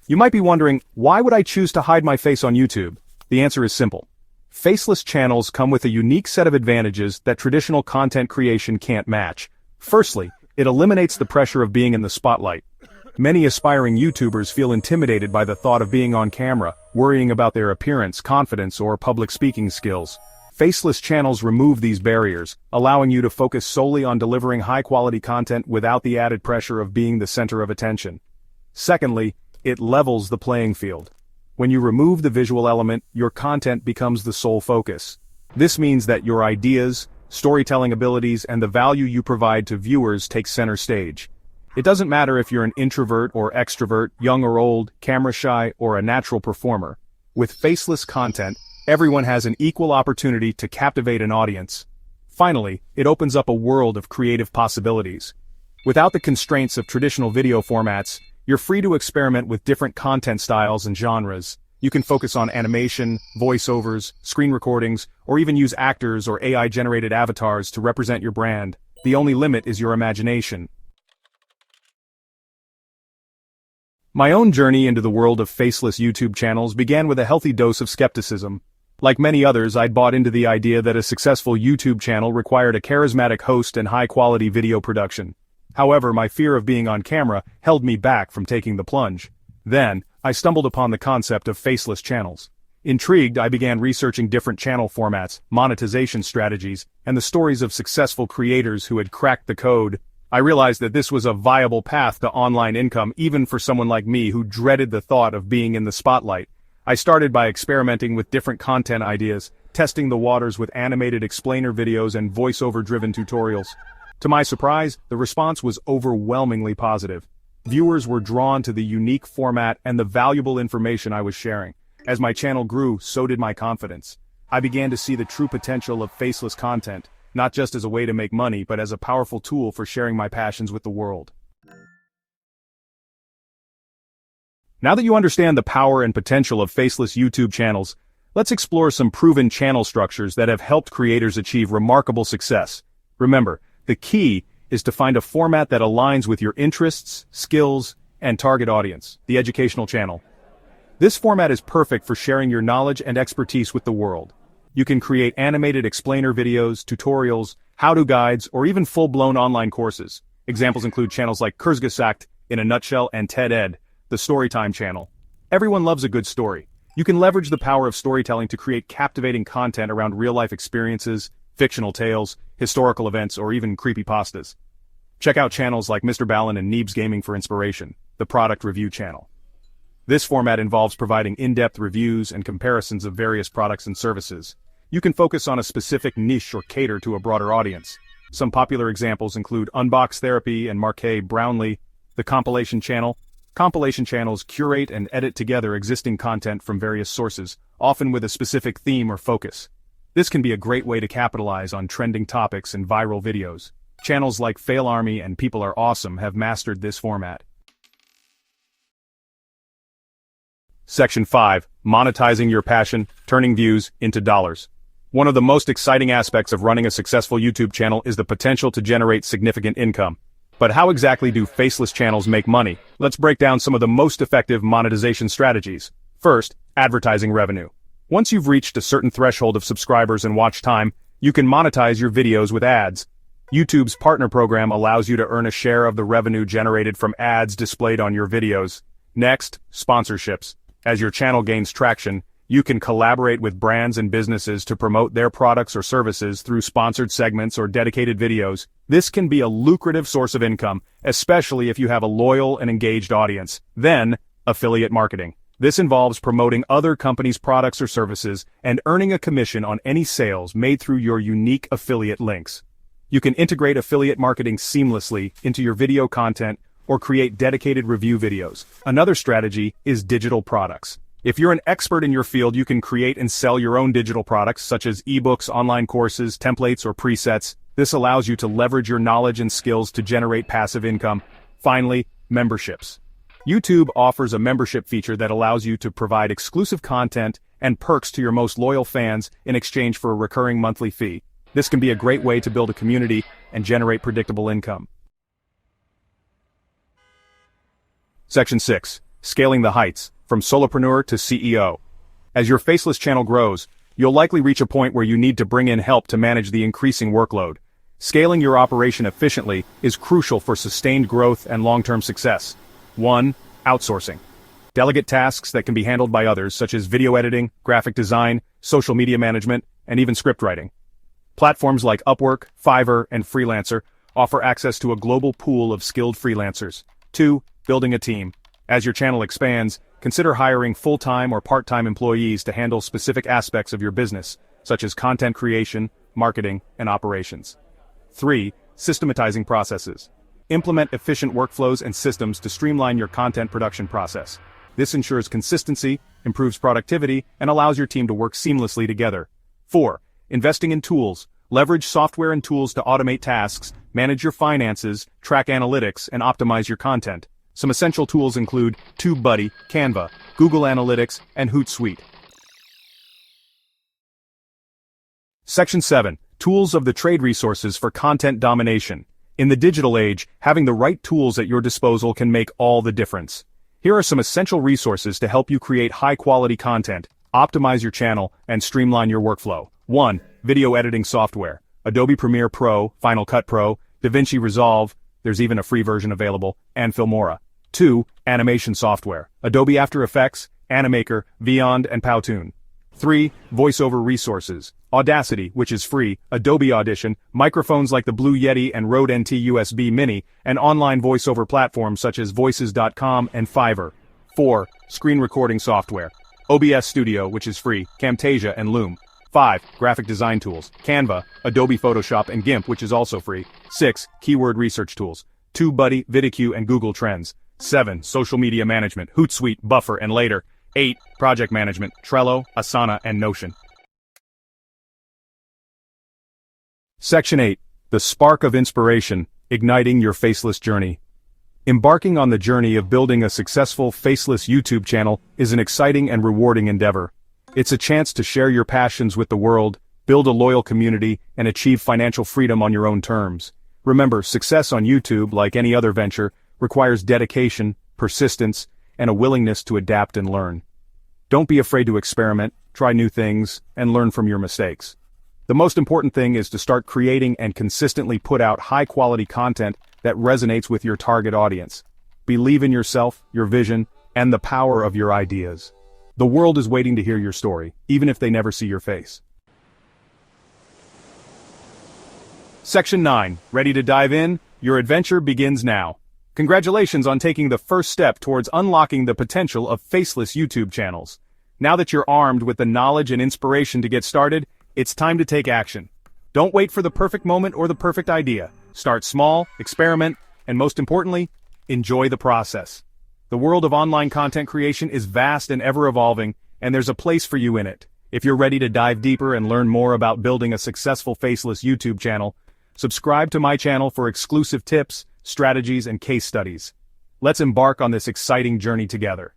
You might be wondering, why would I choose to hide my face on YouTube? The answer is simple. Faceless channels come with a unique set of advantages that traditional content creation can't match. Firstly, it eliminates the pressure of being in the spotlight. Many aspiring YouTubers feel intimidated by the thought of being on camera, worrying about their appearance, confidence, or public speaking skills. Faceless channels remove these barriers, allowing you to focus solely on delivering high-quality content without the added pressure of being the center of attention. Secondly, it levels the playing field. When you remove the visual element, your content becomes the sole focus. This means that your ideas, storytelling abilities, and the value you provide to viewers take center stage. It doesn't matter if you're an introvert or extrovert, young or old, camera shy, or a natural performer. With faceless content, everyone has an equal opportunity to captivate an audience. Finally, it opens up a world of creative possibilities. Without the constraints of traditional video formats, you're free to experiment with different content styles and genres. You can focus on animation, voiceovers, screen recordings, or even use actors or AI-generated avatars to represent your brand. The only limit is your imagination. My own journey into the world of faceless YouTube channels began with a healthy dose of skepticism. Like many others, I'd bought into the idea that a successful YouTube channel required a charismatic host and high-quality video production. However, my fear of being on camera held me back from taking the plunge. Then, I stumbled upon the concept of faceless channels. Intrigued, I began researching different channel formats, monetization strategies, and the stories of successful creators who had cracked the code. I realized that this was a viable path to online income even for someone like me who dreaded the thought of being in the spotlight. I started by experimenting with different content ideas, testing the waters with animated explainer videos and voiceover-driven tutorials. To my surprise, the response was overwhelmingly positive. Viewers were drawn to the unique format and the valuable information I was sharing. As my channel grew, so did my confidence. I began to see the true potential of faceless content, not just as a way to make money, but as a powerful tool for sharing my passions with the world. Now that you understand the power and potential of faceless YouTube channels, let's explore some proven channel structures that have helped creators achieve remarkable success. Remember, the key is to find a format that aligns with your interests, skills, and target audience, the educational channel. This format is perfect for sharing your knowledge and expertise with the world. You can create animated explainer videos, tutorials, how-to guides, or even full-blown online courses. Examples include channels like Kurzgesagt, In a Nutshell, and TED Ed, the Storytime channel. Everyone loves a good story. You can leverage the power of storytelling to create captivating content around real-life experiences, fictional tales, historical events, or even creepypastas. Check out channels like Mr. Ballin and Neebs Gaming for inspiration, the product review channel. This format involves providing in-depth reviews and comparisons of various products and services. You can focus on a specific niche or cater to a broader audience. Some popular examples include Unbox Therapy and Marquet Brownlee, the Compilation channel. Compilation channels curate and edit together existing content from various sources, often with a specific theme or focus. This can be a great way to capitalize on trending topics and viral videos. Channels like Fail Army and People Are Awesome have mastered this format. Section 5. Monetizing your passion, turning views into dollars. One of the most exciting aspects of running a successful YouTube channel is the potential to generate significant income. But how exactly do faceless channels make money? Let's break down some of the most effective monetization strategies. First, advertising revenue. Once you've reached a certain threshold of subscribers and watch time, you can monetize your videos with ads. YouTube's partner program allows you to earn a share of the revenue generated from ads displayed on your videos. Next, sponsorships. As your channel gains traction, you can collaborate with brands and businesses to promote their products or services through sponsored segments or dedicated videos. This can be a lucrative source of income, especially if you have a loyal and engaged audience. Then, affiliate marketing. This involves promoting other companies' products or services and earning a commission on any sales made through your unique affiliate links. You can integrate affiliate marketing seamlessly into your video content or create dedicated review videos. Another strategy is digital products. If you're an expert in your field, you can create and sell your own digital products such as ebooks, online courses, templates, or presets. This allows you to leverage your knowledge and skills to generate passive income. Finally, memberships. YouTube offers a membership feature that allows you to provide exclusive content and perks to your most loyal fans in exchange for a recurring monthly fee. This can be a great way to build a community and generate predictable income. Section 6. scaling the heights, from solopreneur to CEO. As your Faceless channel grows, you'll likely reach a point where you need to bring in help to manage the increasing workload. Scaling your operation efficiently is crucial for sustained growth and long-term success. 1. Outsourcing. Delegate tasks that can be handled by others, such as video editing, graphic design, social media management, and even script writing. Platforms like Upwork, Fiverr, and Freelancer offer access to a global pool of skilled freelancers. 2. Building a team. As your channel expands, consider hiring full-time or part-time employees to handle specific aspects of your business, such as content creation, marketing, and operations. 3. Systematizing processes. Implement efficient workflows and systems to streamline your content production process. This ensures consistency, improves productivity, and allows your team to work seamlessly together. 4. Investing in tools. Leverage software and tools to automate tasks, manage your finances, track analytics, and optimize your content. Some essential tools include TubeBuddy, Canva, Google Analytics, and Hootsuite. Section 7. Tools of the trade resources for content domination. In the digital age, having the right tools at your disposal can make all the difference. Here are some essential resources to help you create high-quality content, optimize your channel, and streamline your workflow. 1. Video editing software. Adobe Premiere Pro, Final Cut Pro, DaVinci Resolve, there's even a free version available, and Filmora. 2. Animation software. Adobe After Effects, Animaker, Vyond, and Powtoon. 3. Voiceover resources. Audacity, which is free, Adobe Audition, microphones like the Blue Yeti and Rode NT USB Mini, and online voiceover platforms such as Voices.com and Fiverr. 4. Screen recording software. OBS Studio, which is free, Camtasia, and Loom. 5. Graphic design tools. Canva, Adobe Photoshop, and GIMP, which is also free. 6. Keyword research tools. TubeBuddy, VidIQ, and Google Trends. 7. Social media management. Hootsuite, Buffer, and Later. 8. Project management. Trello, Asana, and Notion. Section 8. The Spark of Inspiration, Igniting Your Faceless Journey. Embarking on the journey of building a successful Faceless YouTube channel is an exciting and rewarding endeavor. It's a chance to share your passions with the world, build a loyal community, and achieve financial freedom on your own terms. Remember, success on YouTube, like any other venture, requires dedication, persistence, and a willingness to adapt and learn. Don't be afraid to experiment, try new things, and learn from your mistakes. The most important thing is to start creating and consistently put out high-quality content that resonates with your target audience. Believe in yourself, your vision, and the power of your ideas. The world is waiting to hear your story, even if they never see your face. Section 9. Ready to dive in? Your adventure begins now. Congratulations on taking the first step towards unlocking the potential of Faceless YouTube channels. Now that you're armed with the knowledge and inspiration to get started, it's time to take action. Don't wait for the perfect moment or the perfect idea. Start small, experiment, and most importantly, enjoy the process. The world of online content creation is vast and ever-evolving, and there's a place for you in it. If you're ready to dive deeper and learn more about building a successful Faceless YouTube channel, subscribe to my channel for exclusive tips, strategies, and case studies. Let's embark on this exciting journey together.